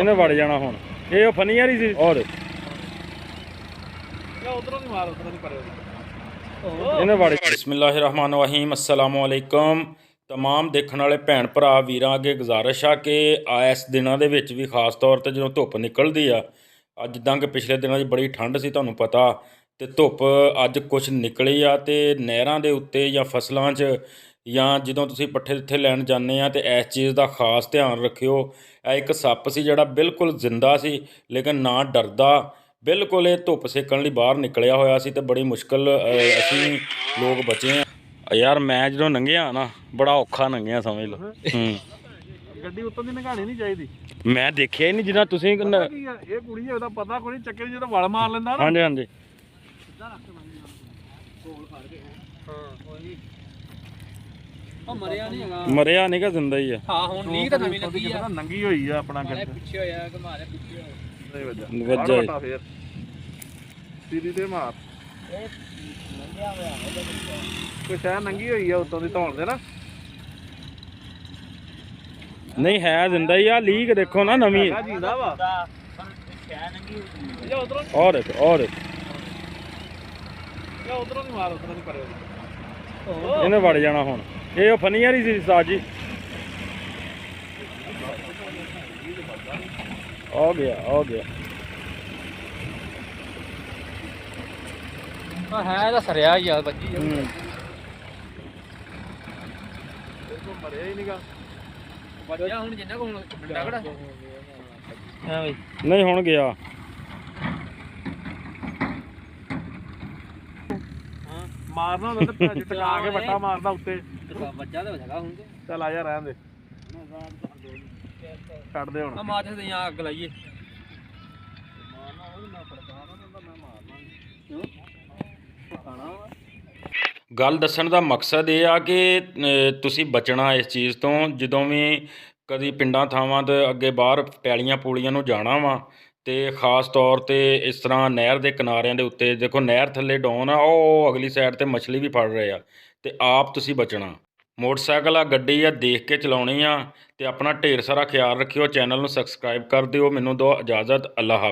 ਇਹਨੇ ਵੜ ਜਾਣਾ ਹੁਣ। ਇਹ ਫਨੀ ਵਾਲੀ ਸੀ। ਔਰ ਉਧਰੋਂ ਨਹੀਂ ਮਾਰ, ਉਧਰੋਂ ਨਹੀਂ ਪਰੇ ਇਹਨੇ ਵੜ। ਬਿਸਮਿल्लाहिर्रहमानिर्रहीम अस्सलाम वालेकुम। तमाम देखने वाले भैन भरा वीरां अगे गुजारिश आ कि इस दिनों के विच भी खास तौर पर जो धुप्प निकलती आ, अज जिद्दां कि पिछले दिनों की बड़ी ठंड सी तुहानूं पता, तो धुप्प अज कुछ निकली आ ते नहरां दे उत्ते या फसलां च ਜਾਂ ਜਦੋਂ ਤੁਸੀਂ ਪੱਠੇ ਦਿੱਥੇ ਲੈਣ ਜਾਂਦੇ ਆ, ਤੇ ਇਸ ਚੀਜ਼ ਦਾ ਖਾਸ ਧਿਆਨ ਰੱਖਿਓ। ਇਹ ਇੱਕ ਸੱਪ ਸੀ ਜਿਹੜਾ ਬਿਲਕੁਲ ਜ਼ਿੰਦਾ ਸੀ, ਲੇਕਿਨ ਨਾ ਡਰਦਾ, ਬਿਲਕੁਲ ਇਹ ਧੁੱਪ ਸੇਕਣ ਲਈ ਬਾਹਰ ਨਿਕਲਿਆ ਹੋਇਆ ਸੀ, ਤੇ ਬੜੀ ਮੁਸ਼ਕਲ ਅਸੀਂ ਲੋਕ ਬਚੇ ਆ ਯਾਰ। ਮੈਂ ਜਦੋਂ ਲੰਘਿਆ ਨਾ ਬੜਾ ਔਖਾ ਲੰਘਿਆ, ਸਮਝ ਲਓ। ਗੱਡੀ ਉੱਤੋਂ ਦੀ ਨਿਗਾਣੀ ਨਹੀਂ ਚਾਹੀਦੀ। ਮੈਂ ਦੇਖਿਆ ਹੀ ਨਹੀਂ ਜਿੱਦਾਂ ਤੁਸੀਂ। ਇਹ ਕੁੜੀ ਉਹਦਾ ਪਤਾ ਕੋਈ ਨਹੀਂ, ਚੱਕੇ ਜਦੋਂ ਵਲ ਮਾਰ ਲੈਂਦਾ ਨਾ। ਹਾਂਜੀ ਹਾਂਜੀ ਮਰਿਆ ਨਹੀਂ ਗਾ, ਜ਼ਿੰਦਾ ਹੀ ਆ। ਹਾਂ ਹੁਣ ਲੀਕ ਤਾਂ ਨਵੀਂ ਲੱਗੀ ਆ, ਨੰਗੀ ਹੋਈ ਆ ਆਪਣਾ ਗੱਡੀ ਪਿੱਛੇ ਹੋਇਆ, ਘਮਾਰੇ ਪਿੱਛੇ ਹੋਇਆ ਵੱਜਾ ਫੇਰ ਸੀਦੀ ਤੇ ਮਾਰ। ਇਹ ਨੰਗਿਆ ਹੋਇਆ ਕੋਈ ਸ਼ਾਇਦ ਨੰਗੀ ਹੋਈ ਆ ਉੱਤੋਂ ਦੀ ਧੌਣ ਦੇ ਨਾ। ਨਹੀਂ ਹੈ ਜ਼ਿੰਦਾ ਹੀ ਆ। ਲੀਕ ਦੇਖੋ ਨਾ ਨਵੀਂ ਜਿੰਦਾ ਵਾ। ਔਰ ਔਰ ਉਧਰੋਂ ਨਹੀਂ ਮਾਰ, ਉਧਰੋਂ ਨਹੀਂ ਪਰੇ ਇਹਨੇ ਵੜ ਜਾਣਾ ਹੁਣ। ਇਹ ਫਨੀ ਵਾਲੀ ਸੀ ਉਸਤਾਦ ਜੀ। ਆ ਗਿਆ ਆ ਗਿਆ। ਹੈ ਤਾਂ ਸਰਿਆ ਹੀ ਆ ਬੱਜੀ। ਮਰਿਆ ਹੀ ਨਹੀਂਗਾ, ਵੱਜਿਆ ਹੁਣ ਜਿੰਨਾ ਕੋ ਹੁਣ ਡੰਡਾ ਖੜਾ ਹੈ ਬਈ। ਨਹੀਂ ਹੁਣ ਗਿਆ। ਮਾਰਨਾ ਹੁੰਦਾ ਤੇ ਭੱਜ ਟਕਾ ਕੇ ਵੱਟਾ ਮਾਰਦਾ ਉੱਤੇ। ਵੱਜਾ ਤੇ ਵਜਗਾ ਹੁਣ ਤੇ ਚੱਲ ਆ ਜਾ, ਰਹਿਣ ਦੇ, ਛੱਡ ਦੇ ਹੁਣ। ਆ ਮਾਚਸ ਦੇ ਅੱਗ ਲਾਈਏ। ਗੱਲ ਦੱਸਣ ਦਾ ਮਕਸਦ ਇਹ ਆ ਕਿ ਤੁਸੀਂ ਬਚਣਾ ਇਸ ਚੀਜ਼ ਤੋਂ। ਜਦੋਂ ਵੀ ਕਦੀ ਪਿੰਡਾਂ ਥਾਵਾਂ ਦੇ ਅੱਗੇ ਬਾਹਰ ਪੈਲੀਆਂ ਪੂਲੀਆਂ ਨੂੰ ਜਾਣਾ ਵਾ, ਤੇ ਖਾਸ ਤੌਰ ਤੇ ਇਸ ਤਰ੍ਹਾਂ ਨਹਿਰ ਦੇ ਕਿਨਾਰਿਆਂ ਦੇ ਉੱਤੇ ਦੇਖੋ, ਨਹਿਰ ਥੱਲੇ ਡਾਊਨ ਆ, ਉਹ ਅਗਲੀ ਸਾਈਡ ਤੇ ਮਛਲੀ ਵੀ ਫੜ ਰਹੇ ਆ, ਤੇ ਆਪ ਤੁਸੀਂ ਬਚਣਾ। ਮੋਟਰਸਾਈਕਲ ਆ, ਗੱਡੀ ਆ, ਦੇਖ ਕੇ ਚਲਾਉਣੀ ਆ, ਤੇ ਆਪਣਾ ਢੇਰ ਸਾਰਾ ਖਿਆਲ ਰੱਖਿਓ। ਚੈਨਲ ਨੂੰ ਸਬਸਕ੍ਰਾਈਬ ਕਰ ਦਿਓ। ਮੈਨੂੰ ਦਿਓ ਇਜਾਜ਼ਤ। ਅੱਲਾ ਹਾਫਿਜ਼।